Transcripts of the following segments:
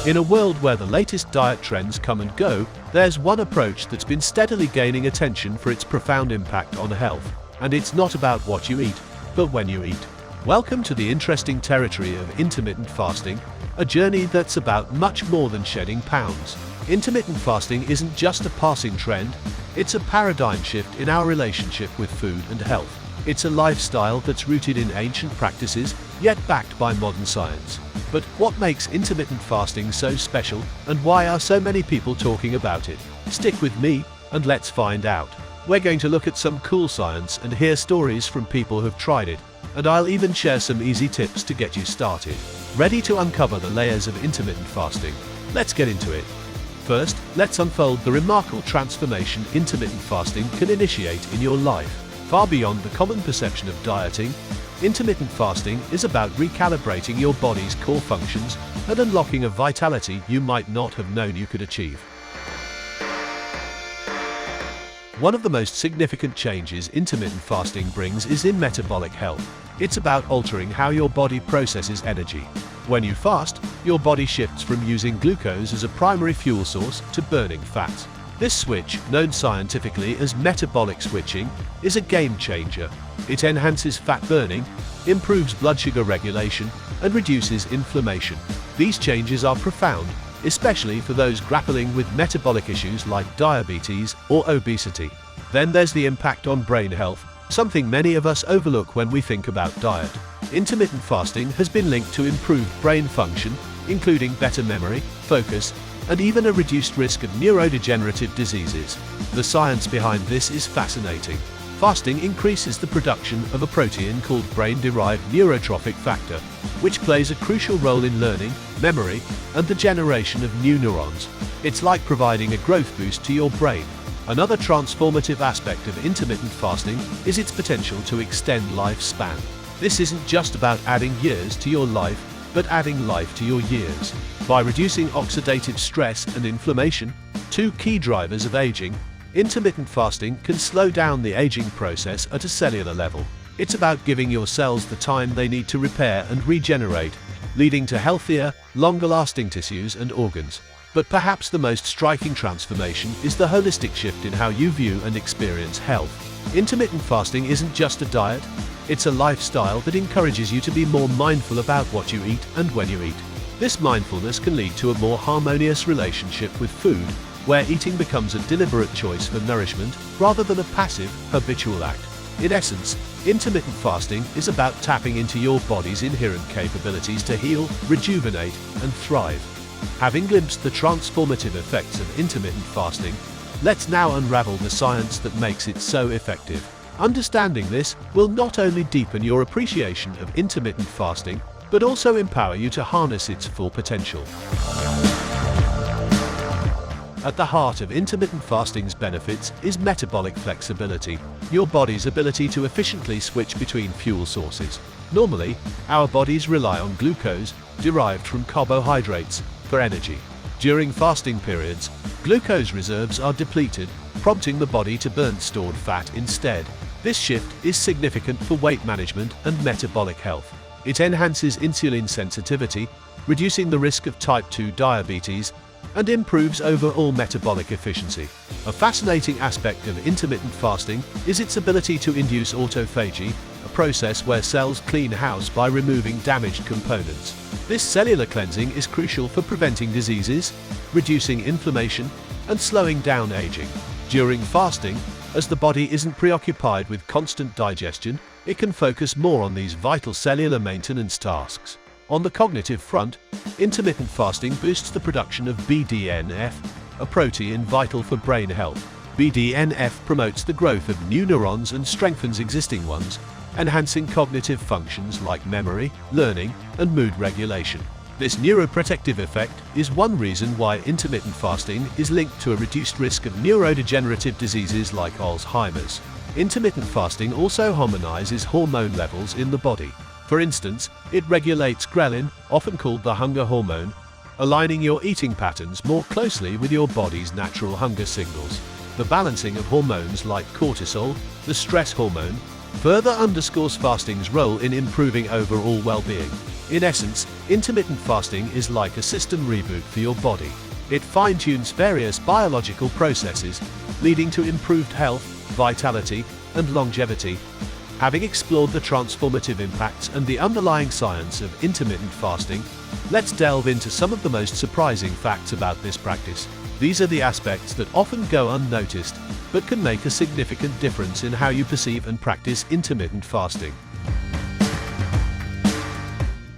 In a world where the latest diet trends come and go, there's one approach that's been steadily gaining attention for its profound impact on health. And it's not about what you eat, but when you eat. Welcome to the interesting territory of intermittent fasting, a journey that's about much more than shedding pounds. Intermittent fasting isn't just a passing trend, it's a paradigm shift in our relationship with food and health. It's a lifestyle that's rooted in ancient practices, yet backed by modern science. But what makes intermittent fasting so special, and why are so many people talking about it? Stick with me, and let's find out. We're going to look at some cool science and hear stories from people who've tried it, and I'll even share some easy tips to get you started. Ready to uncover the layers of intermittent fasting? Let's get into it. First, let's unfold the remarkable transformation intermittent fasting can initiate in your life. Far beyond the common perception of dieting, intermittent fasting is about recalibrating your body's core functions and unlocking a vitality you might not have known you could achieve. One of the most significant changes intermittent fasting brings is in metabolic health. It's about altering how your body processes energy. When you fast, your body shifts from using glucose as a primary fuel source to burning fats. This switch, known scientifically as metabolic switching, is a game changer. It enhances fat burning, improves blood sugar regulation, and reduces inflammation. These changes are profound, especially for those grappling with metabolic issues like diabetes or obesity. Then there's the impact on brain health, something many of us overlook when we think about diet. Intermittent fasting has been linked to improved brain function, including better memory, focus, and even a reduced risk of neurodegenerative diseases. The science behind this is fascinating. Fasting increases the production of a protein called brain-derived neurotrophic factor, which plays a crucial role in learning, memory, and the generation of new neurons. It's like providing a growth boost to your brain. Another transformative aspect of intermittent fasting is its potential to extend lifespan. This isn't just about adding years to your life, but adding life to your years. By reducing oxidative stress and inflammation, two key drivers of aging, intermittent fasting can slow down the aging process at a cellular level. It's about giving your cells the time they need to repair and regenerate, leading to healthier, longer-lasting tissues and organs. But perhaps the most striking transformation is the holistic shift in how you view and experience health. Intermittent fasting isn't just a diet, it's a lifestyle that encourages you to be more mindful about what you eat and when you eat. This mindfulness can lead to a more harmonious relationship with food, where eating becomes a deliberate choice for nourishment rather than a passive, habitual act. In essence, intermittent fasting is about tapping into your body's inherent capabilities to heal, rejuvenate, and thrive. Having glimpsed the transformative effects of intermittent fasting, let's now unravel the science that makes it so effective. Understanding this will not only deepen your appreciation of intermittent fasting, but also empower you to harness its full potential. At the heart of intermittent fasting's benefits is metabolic flexibility, your body's ability to efficiently switch between fuel sources. Normally, our bodies rely on glucose, derived from carbohydrates, for energy. During fasting periods, glucose reserves are depleted, prompting the body to burn stored fat instead. This shift is significant for weight management and metabolic health. It enhances insulin sensitivity, reducing the risk of type 2 diabetes, and improves overall metabolic efficiency. A fascinating aspect of intermittent fasting is its ability to induce autophagy, a process where cells clean house by removing damaged components. This cellular cleansing is crucial for preventing diseases, reducing inflammation, and slowing down aging. During fasting, as the body isn't preoccupied with constant digestion, it can focus more on these vital cellular maintenance tasks. On the cognitive front, intermittent fasting boosts the production of BDNF, a protein vital for brain health. BDNF promotes the growth of new neurons and strengthens existing ones, enhancing cognitive functions like memory, learning, and mood regulation. This neuroprotective effect is one reason why intermittent fasting is linked to a reduced risk of neurodegenerative diseases like Alzheimer's. Intermittent fasting also harmonizes hormone levels in the body. For instance, it regulates ghrelin, often called the hunger hormone, aligning your eating patterns more closely with your body's natural hunger signals. The balancing of hormones like cortisol, the stress hormone, further underscores fasting's role in improving overall well-being. In essence, intermittent fasting is like a system reboot for your body. It fine-tunes various biological processes, leading to improved health, vitality, and longevity. Having explored the transformative impacts and the underlying science of intermittent fasting, let's delve into some of the most surprising facts about this practice. These are the aspects that often go unnoticed, but can make a significant difference in how you perceive and practice intermittent fasting.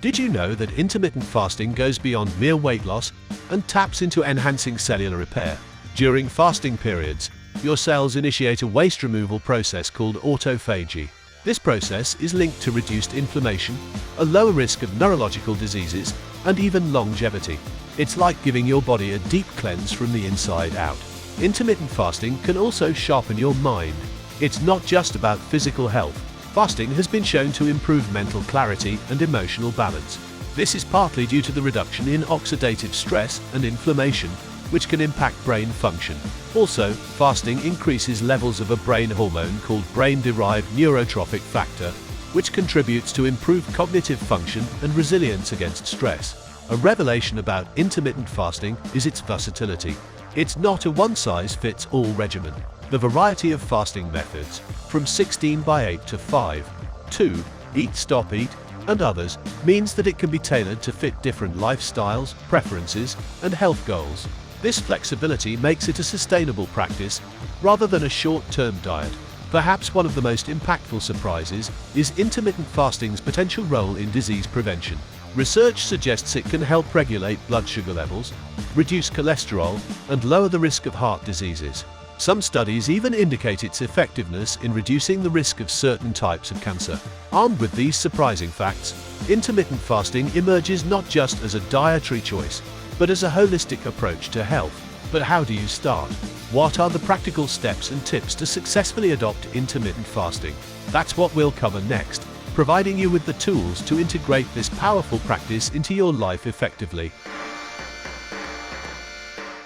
Did you know that intermittent fasting goes beyond mere weight loss and taps into enhancing cellular repair? During fasting periods, your cells initiate a waste removal process called autophagy. This process is linked to reduced inflammation, a lower risk of neurological diseases, and even longevity. It's like giving your body a deep cleanse from the inside out. Intermittent fasting can also sharpen your mind. It's not just about physical health. Fasting has been shown to improve mental clarity and emotional balance. This is partly due to the reduction in oxidative stress and inflammation, which can impact brain function. Also, fasting increases levels of a brain hormone called brain-derived neurotrophic factor, which contributes to improved cognitive function and resilience against stress. A revelation about intermittent fasting is its versatility. It's not a one-size-fits-all regimen. The variety of fasting methods, from 16/8 to 5/2, eat, stop, eat, and others, means that it can be tailored to fit different lifestyles, preferences, and health goals. This flexibility makes it a sustainable practice rather than a short-term diet. Perhaps one of the most impactful surprises is intermittent fasting's potential role in disease prevention. Research suggests it can help regulate blood sugar levels, reduce cholesterol, and lower the risk of heart diseases. Some studies even indicate its effectiveness in reducing the risk of certain types of cancer. Armed with these surprising facts, intermittent fasting emerges not just as a dietary choice, but as a holistic approach to health. But how do you start? What are the practical steps and tips to successfully adopt intermittent fasting? That's what we'll cover next, providing you with the tools to integrate this powerful practice into your life effectively.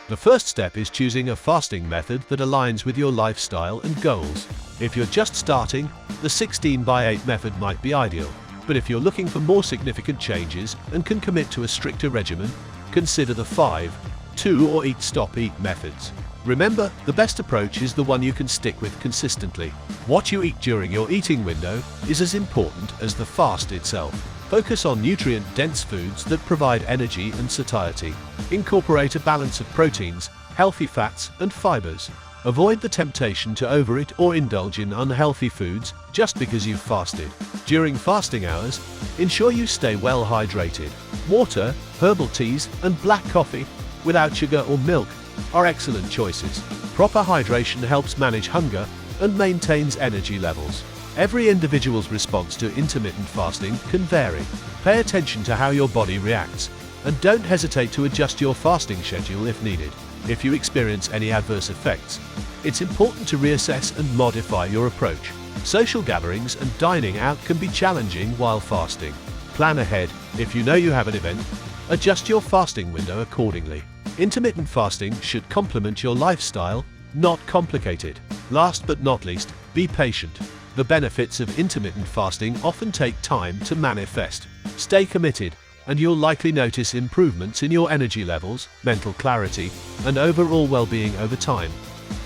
The first step is choosing a fasting method that aligns with your lifestyle and goals. If you're just starting, the 16/8 method might be ideal. But if you're looking for more significant changes and can commit to a stricter regimen, consider the 5/2 or eat, stop, eat methods. Remember, the best approach is the one you can stick with consistently. What you eat during your eating window is as important as the fast itself. Focus on nutrient-dense foods that provide energy and satiety. Incorporate a balance of proteins, healthy fats, and fibers. Avoid the temptation to overeat or indulge in unhealthy foods just because you've fasted. During fasting hours, ensure you stay well hydrated. Water, herbal teas, and black coffee, without sugar or milk, are excellent choices. Proper hydration helps manage hunger and maintains energy levels. Every individual's response to intermittent fasting can vary. Pay attention to how your body reacts, and don't hesitate to adjust your fasting schedule if needed. If you experience any adverse effects, it's important to reassess and modify your approach. Social gatherings and dining out can be challenging while fasting. Plan ahead. If you know you have an event, adjust your fasting window accordingly. Intermittent fasting should complement your lifestyle, not complicate it. Last but not least, be patient. The benefits of intermittent fasting often take time to manifest. Stay committed, and you'll likely notice improvements in your energy levels, mental clarity, and overall well-being over time.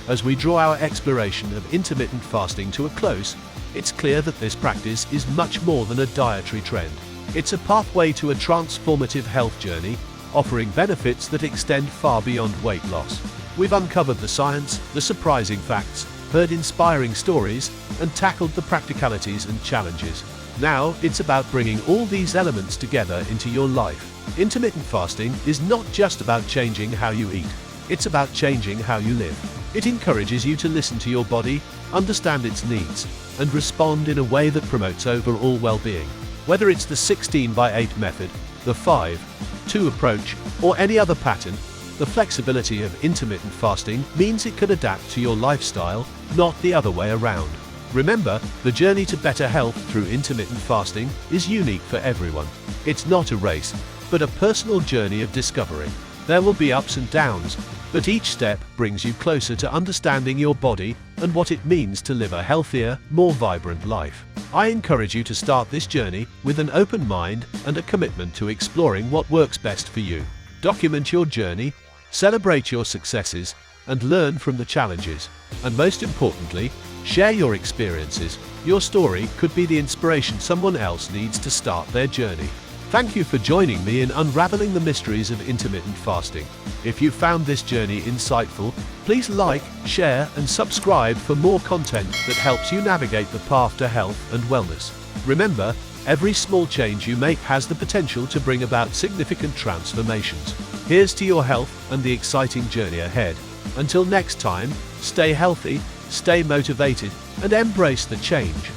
As we draw our exploration of intermittent fasting to a close, it's clear that this practice is much more than a dietary trend. It's a pathway to a transformative health journey, offering benefits that extend far beyond weight loss. We've uncovered the science, the surprising facts, heard inspiring stories, and tackled the practicalities and challenges. Now, it's about bringing all these elements together into your life. Intermittent fasting is not just about changing how you eat, it's about changing how you live. It encourages you to listen to your body, understand its needs, and respond in a way that promotes overall well-being. Whether it's the 16/8 method, the 5/2 approach, or any other pattern, the flexibility of intermittent fasting means it can adapt to your lifestyle, not the other way around. Remember, the journey to better health through intermittent fasting is unique for everyone. It's not a race, but a personal journey of discovery. There will be ups and downs, but each step brings you closer to understanding your body and what it means to live a healthier, more vibrant life. I encourage you to start this journey with an open mind and a commitment to exploring what works best for you. Document your journey, celebrate your successes, and learn from the challenges. And most importantly, share your experiences. Your story could be the inspiration someone else needs to start their journey. Thank you for joining me in unraveling the mysteries of intermittent fasting. If you found this journey insightful, please like, share, and subscribe for more content that helps you navigate the path to health and wellness. Remember, every small change you make has the potential to bring about significant transformations. Here's to your health and the exciting journey ahead. Until next time, stay healthy, stay motivated, and embrace the change.